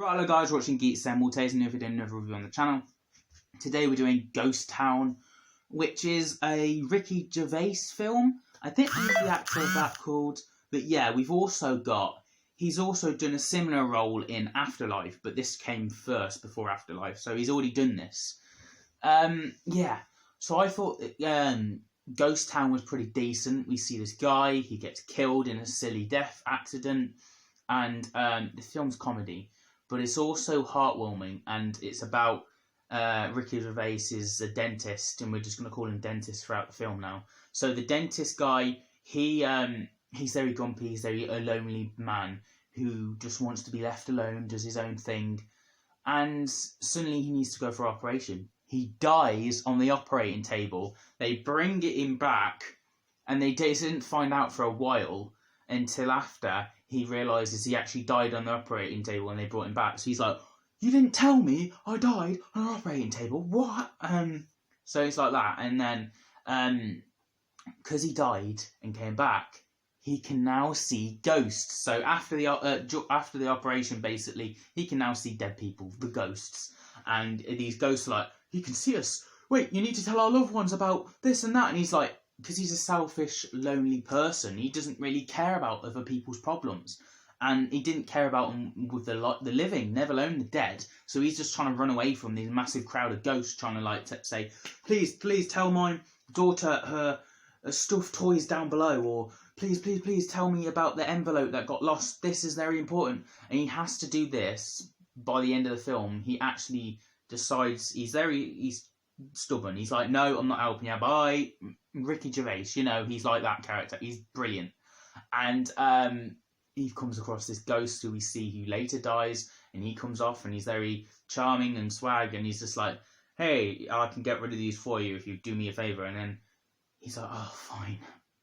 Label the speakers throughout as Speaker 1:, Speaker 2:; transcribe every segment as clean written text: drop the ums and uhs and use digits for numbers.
Speaker 1: Right, hello guys, watching Geek Simultaneous, another video, another review on the channel. Today we're doing Ghost Town, which is a Ricky Gervais film. I think he's the actor of that called, but yeah, he's also done a similar role in Afterlife, but this came first before Afterlife, so he's already done this. So I thought Ghost Town was pretty decent. We see this guy, he gets killed in a silly death accident, and the film's comedy. But it's also heartwarming, and it's about Ricky Gervais is a dentist, and we're just going to call him Dentist throughout the film now. So the dentist guy, he's very grumpy, he's a lonely man who just wants to be left alone, does his own thing, and suddenly he needs to go for operation. He dies on the operating table. They bring him back, and they didn't find out for a while until after he realises he actually died on the operating table and they brought him back. So he's like, "You didn't tell me I died on an operating table, what?" So it's like that. And then, because he died and came back, he can now see ghosts. So after the operation, basically, he can now see dead people, the ghosts. And these ghosts are like, "You can see us. Wait, you need to tell our loved ones about this and that." And he's like, because he's a selfish, lonely person, he doesn't really care about other people's problems. And he didn't care about them with the living, never alone the dead. So he's just trying to run away from these massive crowd of ghosts, trying to say, please tell my daughter her stuffed toys down below, or please tell me about the envelope that got lost. This is very important. And he has to do this by the end of the film. He actually decides, he's stubborn. He's like, "No, I'm not helping you. Bye." Ricky Gervais, he's like that character. He's brilliant. And he comes across this ghost who we see who later dies, and he comes off and he's very charming and swag, and he's just like, "Hey, I can get rid of these for you if you do me a favour." And then he's like, "Oh, fine."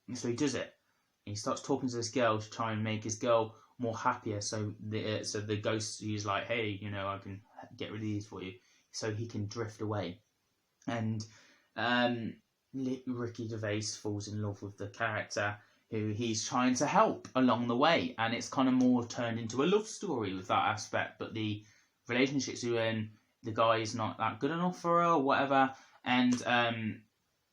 Speaker 1: And so he does it. And he starts talking to this girl to try and make his girl more happier. So the ghost is like, "Hey, I can get rid of these for you," so he can drift away. And Ricky Gervais falls in love with the character who he's trying to help along the way, and it's kind of more turned into a love story with that aspect. But the relationships are in, the guy is not that good enough for her or whatever, and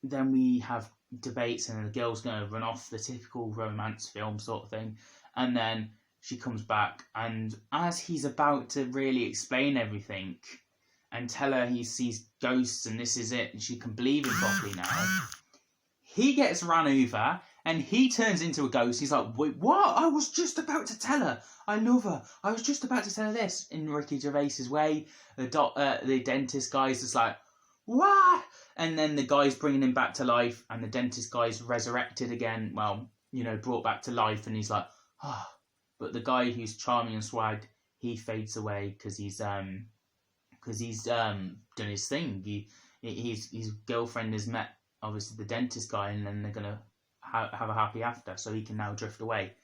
Speaker 1: then we have debates, and the girl's going to run off, the typical romance film sort of thing, and then she comes back, and as he's about to really explain everything and tell her he sees ghosts and this is it, and she can believe him properly now, he gets run over and he turns into a ghost. He's like, "Wait, what? I was just about to tell her I love her. I was just about to tell her this," in Ricky Gervais's way. The dentist guy's just like, "What?" And then the guy's bringing him back to life, and the dentist guy's resurrected again. Well, brought back to life, and he's like, "Oh." But the guy who's charming and swag, he fades away because he's done his thing. His girlfriend has met, obviously, the dentist guy, and then they're going to have a happy after, so he can now drift away.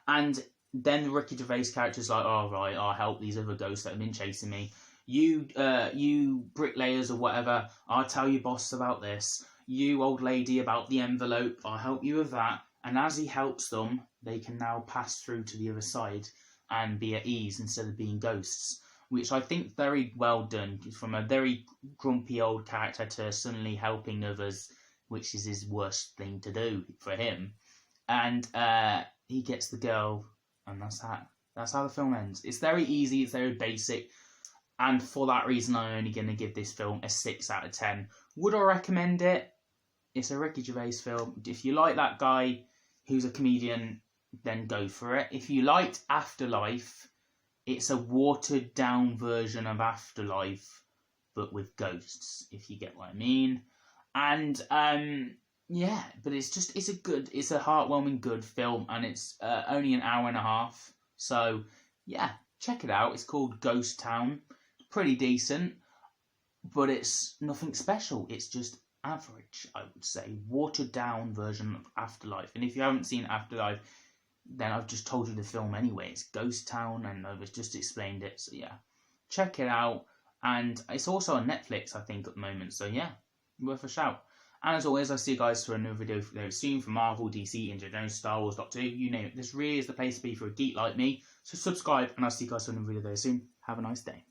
Speaker 1: And then the Ricky Gervais character's like, "All right, I'll help these other ghosts that have been chasing me. You bricklayers or whatever, I'll tell your boss about this. You old lady about the envelope, I'll help you with that." And as he helps them, they can now pass through to the other side and be at ease instead of being ghosts, which I think very well done, from a very grumpy old character to suddenly helping others, which is his worst thing to do for him. And he gets the girl, and that's how the film ends. It's very easy, it's very basic, and for that reason I'm only going to give this film a 6 out of 10. Would I recommend it? It's a Ricky Gervais film. If you like that guy who's a comedian, then go for it. If you liked Afterlife, it's a watered down version of Afterlife, but with ghosts, if you get what I mean. And but it's a heartwarming good film, and it's only an hour and a half. So yeah, check it out. It's called Ghost Town. Pretty decent, but it's nothing special. It's just average, I would say. Watered down version of Afterlife. And if you haven't seen Afterlife, then I've just told you the film anyway. It's Ghost Town, and I've just explained it. So yeah, check it out. And it's also on Netflix, I think, at the moment. So yeah, worth a shout. And as always, I'll see you guys for another video very soon for Marvel, DC, Indiana Jones, Star Wars, Doctor Who, you name it. This really is the place to be for a geek like me. So subscribe, and I'll see you guys for another video very soon. Have a nice day.